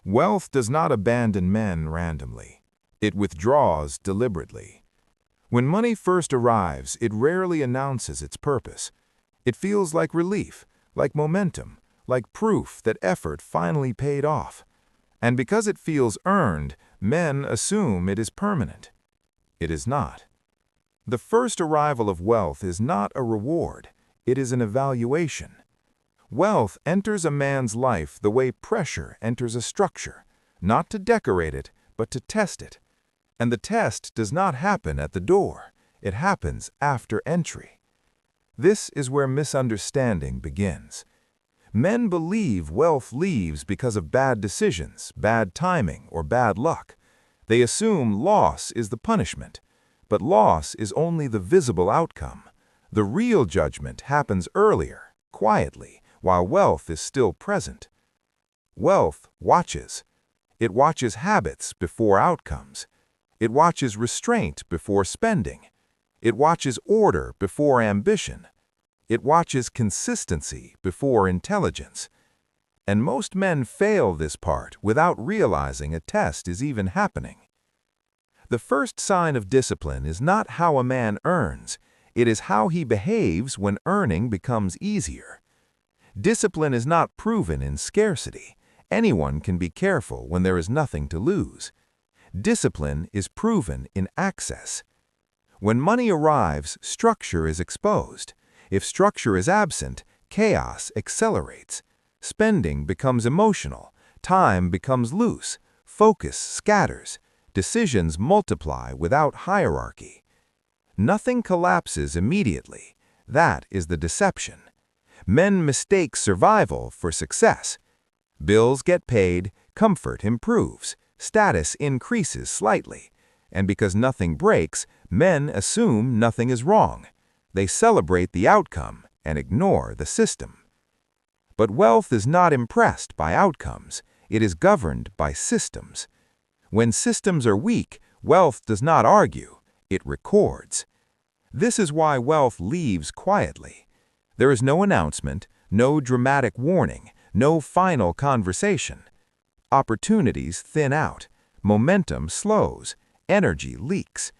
Wealth does not abandon men randomly. It withdraws deliberately. When money first arrives, it rarely announces its purpose. It feels like relief, like momentum, like proof that effort finally paid off. And because it feels earned, men assume it is permanent. It is not. The first arrival of wealth is not a reward, it is an evaluation. Wealth enters a man's life the way pressure enters a structure, not to decorate it, but to test it. And the test does not happen at the door, it happens after entry. This is where misunderstanding begins. Men believe wealth leaves because of bad decisions, bad timing, or bad luck. They assume loss is the punishment, but loss is only the visible outcome. The real judgment happens earlier, quietly, while wealth is still present. Wealth watches. It watches habits before outcomes. It watches restraint before spending. It watches order before ambition. It watches consistency before intelligence. And most men fail this part without realizing a test is even happening. The first sign of discipline is not how a man earns, it is how he behaves when earning becomes easier. Discipline is not proven in scarcity. Anyone can be careful when there is nothing to lose. Discipline is proven in access. When money arrives, structure is exposed. If structure is absent, chaos accelerates. Spending becomes emotional, time becomes loose, focus scatters, decisions multiply without hierarchy. Nothing collapses immediately. That is the deception. Men mistake survival for success. Bills get paid, comfort improves, status increases slightly, and because nothing breaks, men assume nothing is wrong. They celebrate the outcome and ignore the system. But wealth is not impressed by outcomes, it is governed by systems. When systems are weak, wealth does not argue, it records. This is why wealth leaves quietly. There is no announcement, no dramatic warning, no final conversation. Opportunities thin out, momentum slows, energy leaks.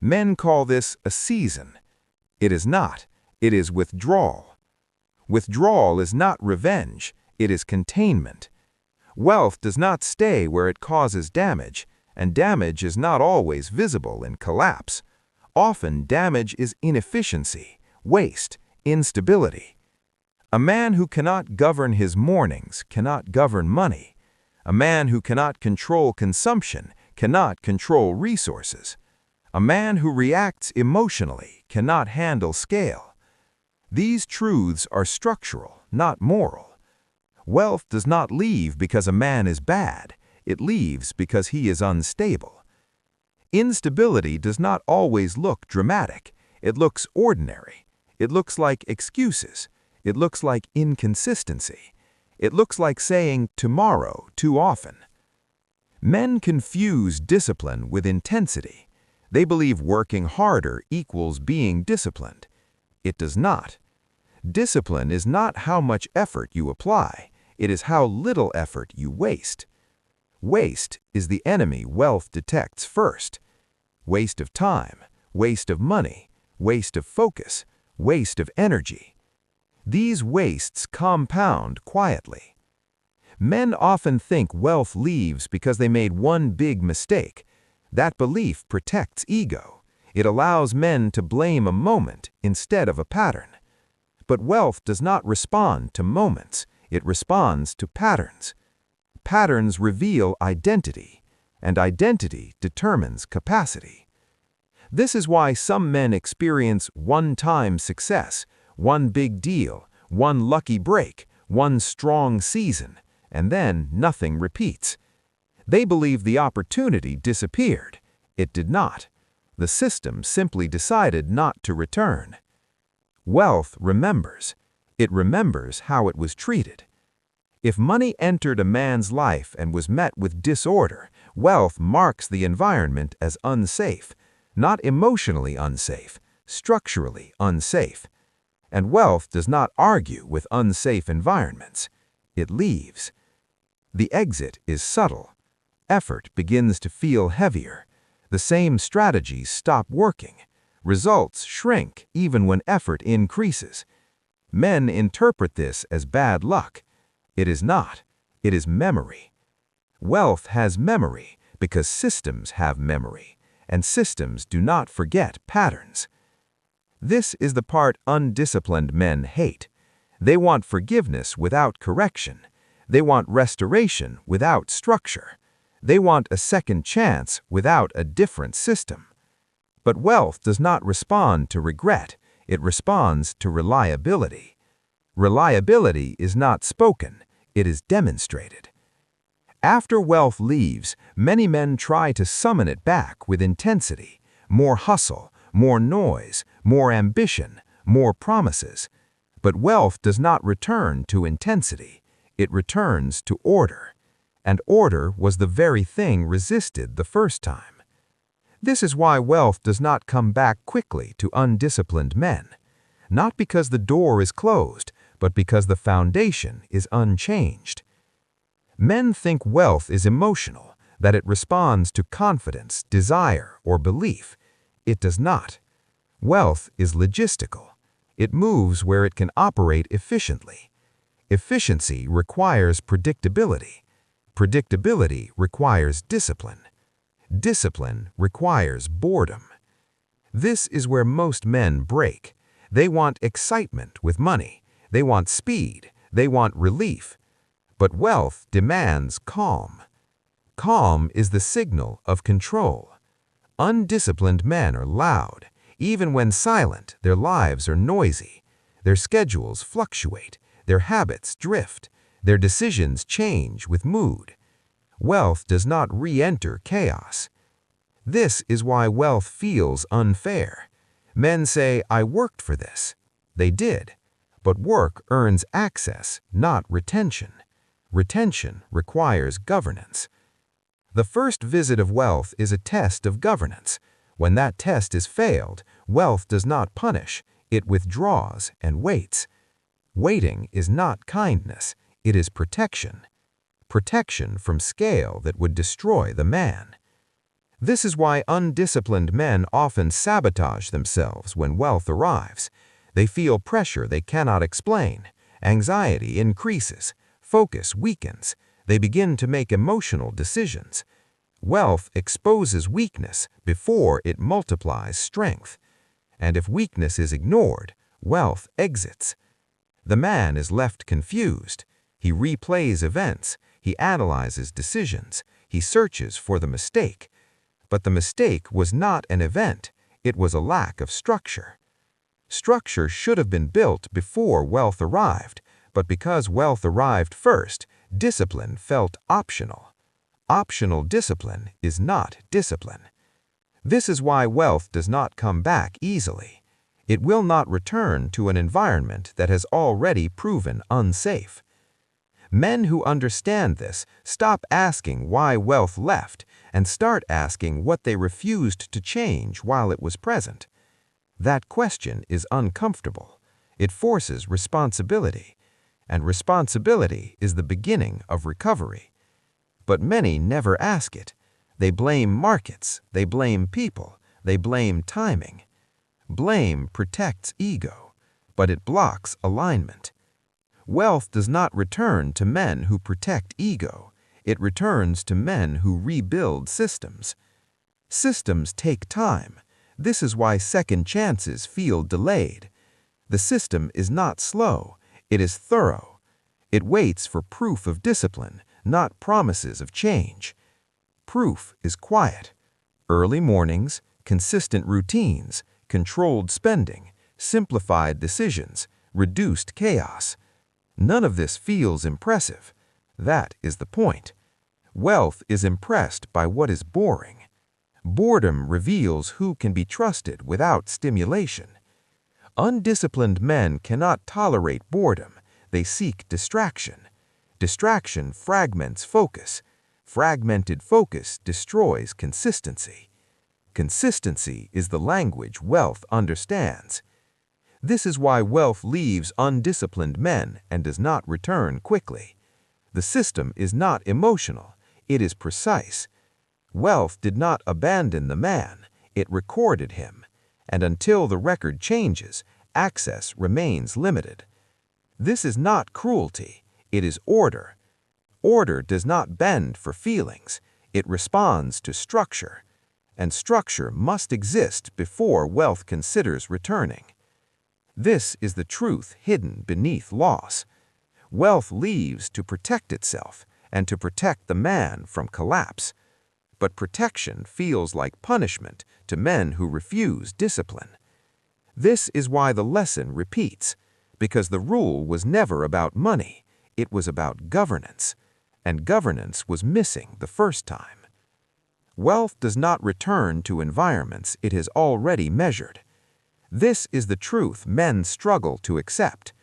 Men call this a season. It is not, it is withdrawal. Withdrawal is not revenge, it is containment. Wealth does not stay where it causes damage, and damage is not always visible in collapse. Often damage is inefficiency, waste, instability. A man who cannot govern his mornings cannot govern money. A man who cannot control consumption cannot control resources. A man who reacts emotionally cannot handle scale. These truths are structural, not moral. Wealth does not leave because a man is bad. It leaves because he is unstable. Instability does not always look dramatic. It looks ordinary. It looks like excuses. It looks like inconsistency. It looks like saying tomorrow too often. Men confuse discipline with intensity. They believe working harder equals being disciplined. It does not. Discipline is not how much effort you apply. It is how little effort you waste. Waste is the enemy wealth detects first. Waste of time, waste of money, waste of focus, waste of energy. These wastes compound quietly. Men often think wealth leaves because they made one big mistake. That belief protects ego. It allows men to blame a moment instead of a pattern. But wealth does not respond to moments. It responds to patterns. Patterns reveal identity, and identity determines capacity. This is why some men experience one-time success, one big deal, one lucky break, one strong season, and then nothing repeats. They believe the opportunity disappeared. It did not. The system simply decided not to return. Wealth remembers. It remembers how it was treated. If money entered a man's life and was met with disorder, wealth marks the environment as unsafe, not emotionally unsafe, structurally unsafe. And wealth does not argue with unsafe environments. It leaves. The exit is subtle. Effort begins to feel heavier. The same strategies stop working. Results shrink even when effort increases. Men interpret this as bad luck. It is not. It is memory. Wealth has memory because systems have memory, and systems do not forget patterns. This is the part undisciplined men hate. They want forgiveness without correction. They want restoration without structure. They want a second chance without a different system. But wealth does not respond to regret. It responds to reliability. Reliability is not spoken. It is demonstrated. After wealth leaves, many men try to summon it back with intensity, more hustle, more noise, more ambition, more promises. But wealth does not return to intensity. It returns to order. And order was the very thing resisted the first time. This is why wealth does not come back quickly to undisciplined men. Not because the door is closed, but because the foundation is unchanged. Men think wealth is emotional, that it responds to confidence, desire, or belief. It does not. Wealth is logistical. It moves where it can operate efficiently. Efficiency requires predictability. Predictability requires discipline. Discipline requires boredom. This is where most men break. They want excitement with money. They want speed. They want relief. But wealth demands calm. Calm is the signal of control. Undisciplined men are loud. Even when silent, their lives are noisy. Their schedules fluctuate. Their habits drift. Their decisions change with mood. Wealth does not re-enter chaos. This is why wealth feels unfair. Men say, "I worked for this." They did. But work earns access, not retention. Retention requires governance. The first visit of wealth is a test of governance. When that test is failed, wealth does not punish. It withdraws and waits. Waiting is not kindness. It is protection. Protection from scale that would destroy the man. This is why undisciplined men often sabotage themselves when wealth arrives. They feel pressure they cannot explain. Anxiety increases. Focus weakens. They begin to make emotional decisions. Wealth exposes weakness before it multiplies strength. And if weakness is ignored, wealth exits. The man is left confused. He replays events. He analyzes decisions. He searches for the mistake. But the mistake was not an event. It was a lack of structure. Structure should have been built before wealth arrived, but because wealth arrived first, discipline felt optional. Optional discipline is not discipline. This is why wealth does not come back easily. It will not return to an environment that has already proven unsafe. Men who understand this stop asking why wealth left and start asking what they refused to change while it was present. That question is uncomfortable. It forces responsibility, and responsibility is the beginning of recovery. But many never ask it. They blame markets, they blame people, they blame timing. Blame protects ego, but it blocks alignment. Wealth does not return to men who protect ego. It returns to men who rebuild systems. Systems take time. This is why second chances feel delayed. The system is not slow. It is thorough. It waits for proof of discipline, not promises of change. Proof is quiet. Early mornings, consistent routines, controlled spending, simplified decisions, reduced chaos. None of this feels impressive. That is the point. Wealth is impressed by what is boring. Boredom reveals who can be trusted without stimulation. Undisciplined men cannot tolerate boredom. They seek distraction. Distraction fragments focus. Fragmented focus destroys consistency. Consistency is the language wealth understands. This is why wealth leaves undisciplined men and does not return quickly. The system is not emotional, it is precise. Wealth did not abandon the man, it recorded him, and until the record changes, access remains limited. This is not cruelty, it is order. Order does not bend for feelings, it responds to structure, and structure must exist before wealth considers returning. This is the truth hidden beneath loss. Wealth leaves to protect itself and to protect the man from collapse. But protection feels like punishment to men who refuse discipline. This is why the lesson repeats, because the rule was never about money, it was about governance, and governance was missing the first time. Wealth does not return to environments it has already measured. This is the truth men struggle to accept.